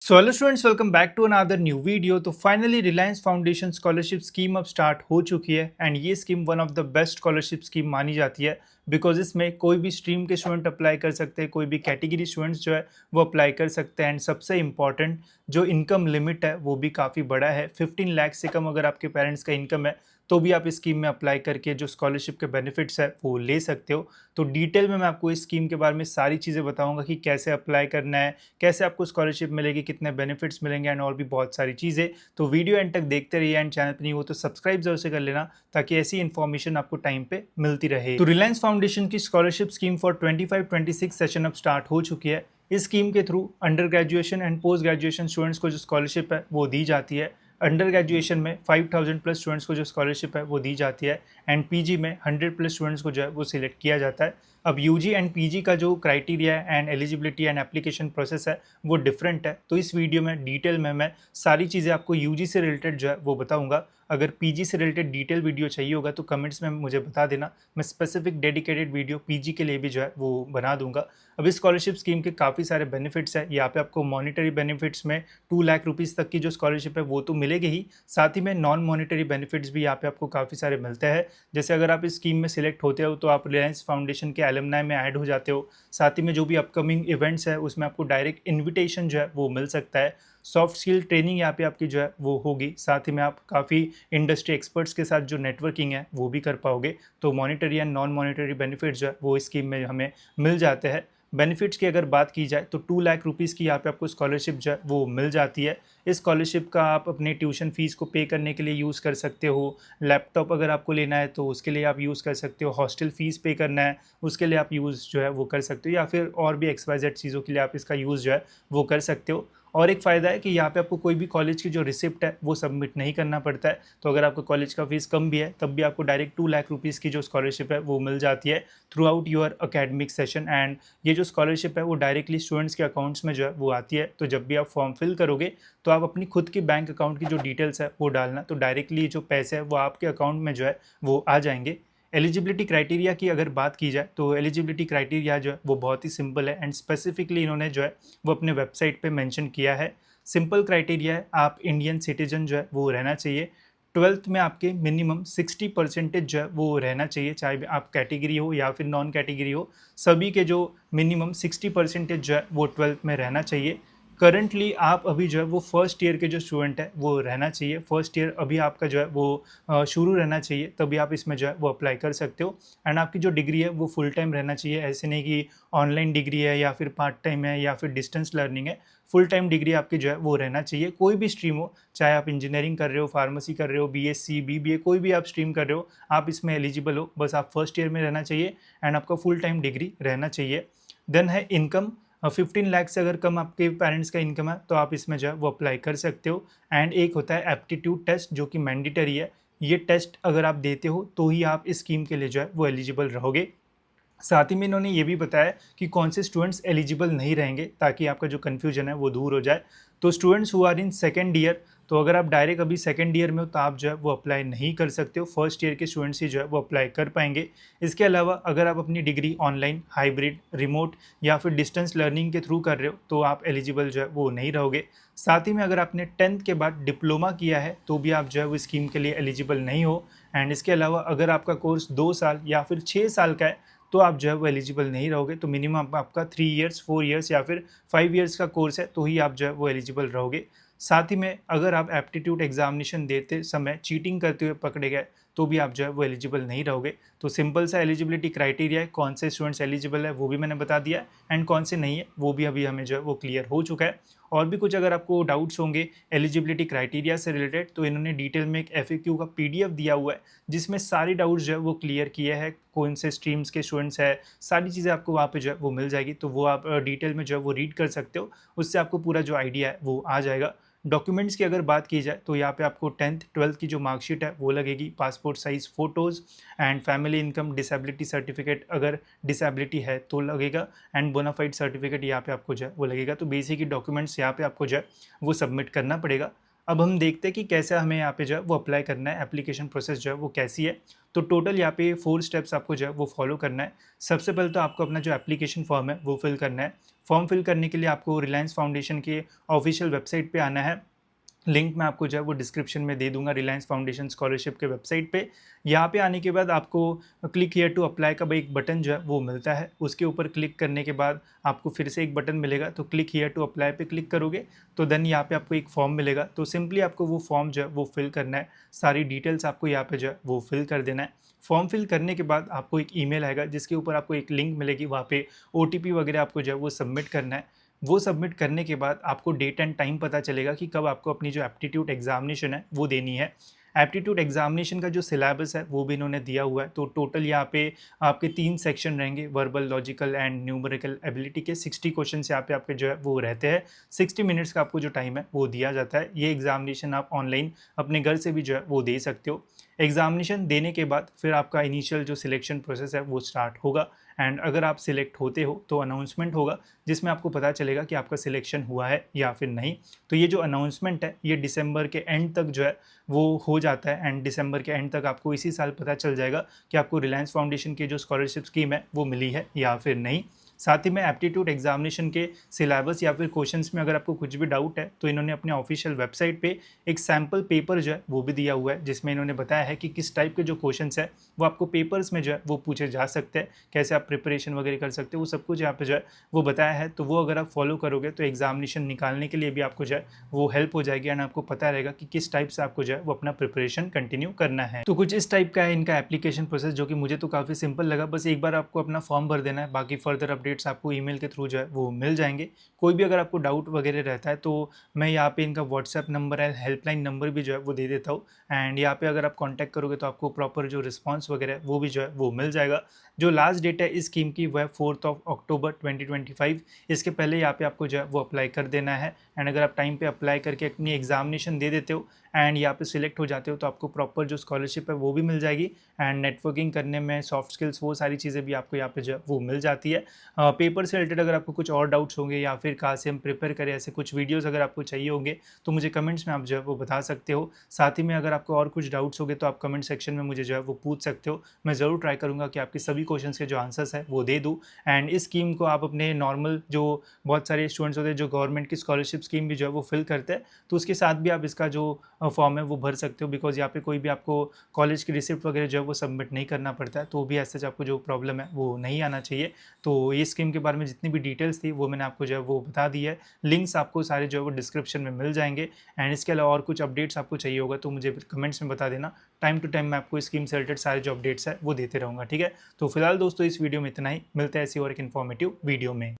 So hello students, welcome back to another new video. तो finally Reliance Foundation scholarship scheme अब start हो चुकी है एंड ये scheme one of the best scholarship scheme मानी जाती है बिकॉज इसमें कोई भी स्ट्रीम के स्टूडेंट अप्लाई कर सकते हैं, कोई भी कैटेगरी स्टूडेंट्स जो है वो अप्लाई कर सकते हैं। एंड सबसे इम्पॉर्टेंट जो इनकम लिमिट है वो भी काफ़ी बड़ा है। 15 लाख से कम अगर आपके पेरेंट्स का इनकम है तो भी आप इस स्कीम में अप्लाई करके जो स्कॉलरशिप के बेनिफिट्स है वो ले सकते हो। तो डिटेल में मैं आपको इस स्कीम के बारे में सारी चीज़ें बताऊंगा कि कैसे अप्लाई करना है, कैसे आपको स्कॉलरशिप मिलेगी, कितने बेनिफिट्स मिलेंगे एंड और भी बहुत सारी चीज़ें। तो वीडियो एंड तक देखते रहिए एंड चैनल पर नहीं हो तो सब्सक्राइब जरूर से कर लेना ताकि ऐसी इन्फॉर्मेशन आपको टाइम पे मिलती रहे। तो रिलायंस फाउंडेशन की स्कॉलरशिप स्कीम फॉर 25-26 सेशन अब स्टार्ट हो चुकी है। इस स्कीम के through under graduation and post graduation students को जो स्कॉलरशिप है वो दी जाती है। अंडर ग्रेजुएशन में 5000 प्लस स्टूडेंट्स को जो स्कॉलरशिप है वो दी जाती है एंड पीजी में 100 प्लस स्टूडेंट्स को जो है वो सिलेक्ट किया जाता है। अब यूजी एंड पीजी का जो criteria and eligibility and application process है वो डिफरेंट है। तो इस वीडियो में डिटेल में मैं सारी चीज़ें आपको यूजी से रिलेटेड जो है वो बताऊंगा। अगर पीजी से रिलेटेड डिटेल वीडियो चाहिए होगा तो कमेंट्स में मुझे बता देना, मैं स्पेसिफिक डेडिकेटेड वीडियो पीजी के लिए भी जो है वो बना दूंगा। अब इस स्कॉलरशिप स्कीम के काफ़ी सारे बेनिफिट्स है। यहाँ पे आपको मॉनिटरी बेनिफिट्स में 2 लाख रुपीज़ तक की जो स्कॉलरशिप है वो तो मिलेगी ही, साथ ही में नॉन मॉनिटरी बेनिफिट्स भी यहाँ पे आपको काफ़ी सारे मिलते हैं। जैसे अगर आप इस स्कीम में सिलेक्ट होते हो तो आप रिलायंस फाउंडेशन के एलुमनाई में ऐड हो जाते हो। साथ ही में जो भी अपकमिंग इवेंट्स है उसमें आपको डायरेक्ट इन्विटेशन जो है वो मिल सकता है। सॉफ्ट स्किल ट्रेनिंग यहाँ पे आपकी जो है वो होगी। साथ ही में आप काफ़ी इंडस्ट्री एक्सपर्ट्स के साथ जो नेटवर्किंग है वो भी कर पाओगे। तो monetary and non monetary benefits जो है वो इस स्कीम में हमें मिल जाते हैं। बेनिफिट्स की अगर बात की जाए तो 2 लाख रुपीज़ की यहाँ पे आपको स्कॉलरशिप जो है वो मिल जाती है। इस स्कॉलरशिप का आप अपने ट्यूशन फीस को पे करने के लिए यूज़ कर सकते हो। लैपटॉप अगर आपको लेना है तो उसके लिए आप यूज़ कर सकते हो। हॉस्टल फीस पे करना है उसके लिए आप यूज़ जो है वो कर सकते हो, या फिर और भी XYZ चीज़ों के लिए आप इसका यूज़ जो है वो कर सकते हो। और एक फ़ायदा है कि यहाँ पे आपको कोई भी कॉलेज की जो रिसिप्ट है वो सबमिट नहीं करना पड़ता है। तो अगर आपका कॉलेज का फीस कम भी है तब भी आपको डायरेक्ट 2 लाख रुपीज़ की जो स्कॉलरशिप है वो मिल जाती है through out your academic session. And ये जो स्कॉलरशिप है वो डायरेक्टली स्टूडेंट्स के अकाउंट्स में जो है वो आती है। तो जब भी आप फॉर्म फिल करोगे तो आप अपनी खुद की बैंक अकाउंट की जो डिटेल्स है वो डालना, तो डायरेक्टली जो पैसे है वो आपके अकाउंट में जो है वो आ जाएंगे। एलिजिबिलिटी क्राइटेरिया की अगर बात की जाए तो एलिजिबिलिटी क्राइटेरिया जो है वो बहुत ही सिंपल है एंड स्पेसिफिकली इन्होंने जो है वो अपने वेबसाइट पे मेंशन किया है। सिंपल क्राइटेरिया है, आप इंडियन सिटीजन जो है वो रहना चाहिए। 12th में आपके मिनिमम 60% जो है वो रहना चाहिए, चाहे आप कैटेगरी हो या फिर नॉन कैटेगरी हो, सभी के जो मिनिमम 60% जो है वो 12th में रहना चाहिए। करंटली आप अभी जो है वो फर्स्ट ईयर के जो स्टूडेंट है वो रहना चाहिए। फर्स्ट ईयर अभी आपका जो है वो शुरू रहना चाहिए, तभी आप इसमें जो है वो अप्लाई कर सकते हो। एंड आपकी जो डिग्री है वो फुल टाइम रहना चाहिए, ऐसे नहीं कि ऑनलाइन डिग्री है या फिर पार्ट टाइम है या फिर डिस्टेंस लर्निंग है। फुल टाइम डिग्री आपकी जो है वो रहना चाहिए, कोई भी स्ट्रीम हो, चाहे आप इंजीनियरिंग कर रहे हो, फार्मेसी कर रहे हो, बीएससी बीबीए कोई भी आप स्ट्रीम कर रहे हो, आप इसमें एलिजिबल हो। बस आप फर्स्ट ईयर में रहना चाहिए एंड आपका फुल टाइम डिग्री रहना चाहिए। देन है इनकम। 15 लाख से अगर कम आपके पेरेंट्स का इनकम है तो आप इसमें जो है वो अप्लाई कर सकते हो। एंड एक होता है एप्टीट्यूड टेस्ट जो कि मैंडेटरी है। ये टेस्ट अगर आप देते हो तो ही आप इस स्कीम के लिए जो है वो एलिजिबल रहोगे। साथ ही में इन्होंने ये भी बताया कि कौन से स्टूडेंट्स एलिजिबल नहीं रहेंगे ताकि आपका जो कन्फ्यूजन है वो दूर हो जाए। तो students who are in second year, तो अगर आप डायरेक्ट अभी सेकेंड ईयर में हो तो आप जो है वो अप्लाई नहीं कर सकते हो। फर्स्ट ईयर के स्टूडेंट्स ही जो है वो अप्लाई कर पाएंगे। इसके अलावा अगर आप अपनी डिग्री ऑनलाइन, हाइब्रिड, रिमोट या फिर डिस्टेंस लर्निंग के थ्रू कर रहे हो तो आप एलिजिबल जो है वो नहीं रहोगे। साथ ही में अगर आपने 10th के बाद डिप्लोमा किया है तो भी आप जो है वो स्कीम के लिए एलिजिबल नहीं हो। एंड इसके अलावा अगर आपका कोर्स 2 साल या फिर 6 साल का है तो आप जो है वो एलिजिबल नहीं रहोगे। तो मिनिमम आपका 3 ईयर्स, 4 ईयर्स या फिर 5 ईयर्स का कोर्स है तो ही आप जो है वो एलिजिबल रहोगे। साथ ही में अगर आप एप्टीट्यूड एग्जामिनेशन देते समय चीटिंग करते हुए पकड़े गए तो भी आप जो है वो एलिजिबल नहीं रहोगे। तो सिंपल सा एलिजिबिलिटी क्राइटेरिया है, कौन से स्टूडेंट्स एलिजिबल है वो भी मैंने बता दिया एंड कौन से नहीं है वो भी अभी हमें जो है वो क्लियर हो चुका है। और भी कुछ अगर आपको डाउट्स होंगे एलिजिबिलिटी क्राइटेरिया से रिलेटेड तो इन्होंने डिटेल में एक FAQ का PDF दिया हुआ है जिसमें सारी डाउट्स जो है वो क्लियर किए हैं, कौन से स्ट्रीम्स के स्टूडेंट्स है, सारी चीज़ें आपको वहाँ पे जो है वो मिल जाएगी। तो वो आप डिटेल में जो है वो रीड कर सकते हो, उससे आपको पूरा जो आइडिया है वो आ जाएगा। डॉक्यूमेंट्स की अगर बात की जाए तो यहाँ पे आपको 10th 12th की जो मार्कशीट है वो लगेगी, passport size photos and family income, disability certificate अगर डिसेबिलिटी है तो लगेगा, एंड बोनाफाइड सर्टिफिकेट यहाँ पे आपको जो है वो लगेगा। तो बेसिक डॉक्यूमेंट्स यहाँ पे आपको जो है वो सबमिट करना पड़ेगा। अब हम देखते हैं कि कैसे हमें यहाँ पे जो है वो अप्लाई करना है, एप्लीकेशन प्रोसेस जो है वो कैसी है। तो टोटल यहाँ पे 4 स्टेप्स आपको जो है वो फॉलो करना है। सबसे पहले तो आपको अपना जो एप्लीकेशन फॉर्म है वो फिल करना है। फॉर्म फिल करने के लिए आपको रिलायंस फाउंडेशन के ऑफिशियल वेबसाइट पे आना है। लिंक मैं आपको जो है वो डिस्क्रिप्शन में दे दूंगा रिलायंस फाउंडेशन स्कॉलरशिप के वेबसाइट पे। यहाँ पे आने के बाद आपको क्लिक हियर टू अप्लाई का एक बटन जो है वो मिलता है। उसके ऊपर क्लिक करने के बाद आपको फिर से एक बटन मिलेगा, तो क्लिक हियर टू अप्लाई पे क्लिक करोगे तो देन यहाँ पे आपको एक फॉर्म मिलेगा। तो सिंपली आपको वो फॉर्म जो है वो फिल करना है। सारी डिटेल्स आपको यहाँ पे जो है वो फिल कर देना है। फॉर्म फिल करने के बाद आपको एक ईमेल आएगा जिसके ऊपर आपको एक लिंक मिलेगी, वहाँ पे OTP वगैरह आपको जो है वो सबमिट करना है। वो सबमिट करने के बाद आपको डेट एंड टाइम पता चलेगा कि कब आपको अपनी जो एप्टीट्यूड एग्जामिनेशन है वो देनी है। एप्टीट्यूड एग्जामिनेशन का जो सिलेबस है वो भी इन्होंने दिया हुआ है। तो टोटल यहाँ पे आपके 3 सेक्शन रहेंगे, verbal, logical and numerical ability के 60 क्वेश्चन यहाँ पे आपके जो है वो रहते हैं। 60 मिनट्स का आपको जो टाइम है वो दिया जाता है। ये एग्जामिनेशन आप ऑनलाइन अपने घर से भी जो है वो दे सकते हो। एग्जामिनेशन देने के बाद फिर आपका इनिशियल जो सिलेक्शन प्रोसेस है वो स्टार्ट होगा। एंड अगर आप सिलेक्ट होते हो तो अनाउंसमेंट होगा जिसमें आपको पता चलेगा कि आपका सिलेक्शन हुआ है या फिर नहीं। तो ये जो अनाउंसमेंट है ये दिसंबर के एंड तक जो है वो हो जाता है। एंड दिसंबर के एंड तक आपको इसी साल पता चल जाएगा कि आपको रिलायंस फाउंडेशन की जो स्कॉलरशिप स्कीम है वो मिली है या फिर नहीं। साथ ही में एप्टीट्यूड एग्जामिनेशन के सिलेबस या फिर क्वेश्चंस में अगर आपको कुछ भी डाउट है तो इन्होंने अपने ऑफिशियल वेबसाइट पे एक सैम्पल पेपर जो है वो भी दिया हुआ है, जिसमें इन्होंने बताया है कि किस टाइप के जो क्वेश्चंस है वो आपको पेपर्स में जो है वो पूछे जा सकते हैं, कैसे आप प्रिपरेशन वगैरह कर सकते हो, वो सब कुछ यहाँ पे जो है वो बताया है। तो वो अगर आप फॉलो करोगे तो एग्जामिनेशन निकालने के लिए भी आपको जो है वो हेल्प हो जाएगी एंड आपको पता रहेगा कि किस टाइप से आपको जो है वो अपना प्रिपरेशन कंटिन्यू करना है। तो कुछ इस टाइप का है इनका एप्लीकेशन प्रोसेस, जो कि मुझे तो काफ़ी सिंपल लगा। बस एक बार आपको अपना फॉर्म भर देना है, बाकी फर्दर अपडेट्स आपको ईमेल के थ्रू जो है वो मिल जाएंगे। कोई भी अगर आपको डाउट वगैरह रहता है तो मैं यहाँ पे इनका व्हाट्सएप नंबर है, हेल्पलाइन नंबर भी जो है वो दे देता हूँ। एंड यहाँ पे अगर आप कांटेक्ट करोगे तो आपको प्रॉपर जो रिस्पांस वगैरह है वो भी जो है वो मिल जाएगा। जो लास्ट डेट है इस स्कीम की वह 4 अक्टूबर 2025। इसके पहले यहाँ पे आपको जो है वो अप्लाई कर देना है। एंड अगर आप टाइम पे अप्लाई करके अपनी एग्जामिनेशन दे देते हो एंड यहाँ पे सिलेक्ट हो जाते हो तो आपको प्रॉपर जो स्कॉलरशिप है वो भी मिल जाएगी। एंड नेटवर्किंग करने में, सॉफ्ट स्किल्स, वो सारी चीज़ें भी आपको यहाँ पे जो है वो मिल जाती है। पेपर से रिलेटेड अगर आपको कुछ और डाउट्स होंगे या फिर कहाँ से हम प्रिपेयर करें, ऐसे कुछ वीडियोस अगर आपको चाहिए होंगे तो मुझे कमेंट्स में आप जो है वो बता सकते हो। साथ ही में अगर आपको और कुछ डाउट्स होंगे तो आप कमेंट सेक्शन में मुझे जो है वो पूछ सकते हो। मैं ज़रूर ट्राई करूँगा कि आपके सभी क्वेश्चंस के जो आंसर्स है वो दे दूँ। एंड इस स्कीम को आप अपने नॉर्मल जो बहुत सारे स्टूडेंट्स होते हैं जो गवर्नमेंट की स्कॉलरशिप स्कीम भी जो है वो फिल करते हैं, तो उसके साथ भी आप इसका जो फॉर्म है वो भर सकते हो। बिकॉज यहाँ पे कोई भी आपको कॉलेज की रिसिप्ट वगैरह जो है वो सबमिट नहीं करना पड़ता है, तो भी ऐसे आपको जो प्रॉब्लम है वो नहीं आना चाहिए। तो ये स्कीम के बारे में जितनी भी डिटेल्स थी वो मैंने आपको जो है वो बता दी है। लिंक्स आपको सारे जो है वो डिस्क्रिप्शन में मिल जाएंगे। एंड इसके अलावा और कुछ अपडेट्स आपको चाहिए होगा तो मुझे कमेंट्स में बता देना। टाइम टू टाइम मैं आपको स्कीम से रिलेटेड सारे जो अपडेट्स है वो देते रहूँगा, ठीक है। तो फिलहाल दोस्तों इस वीडियो में इतना ही, मिलते हैं ऐसी और एक इन्फॉर्मेटिव वीडियो में।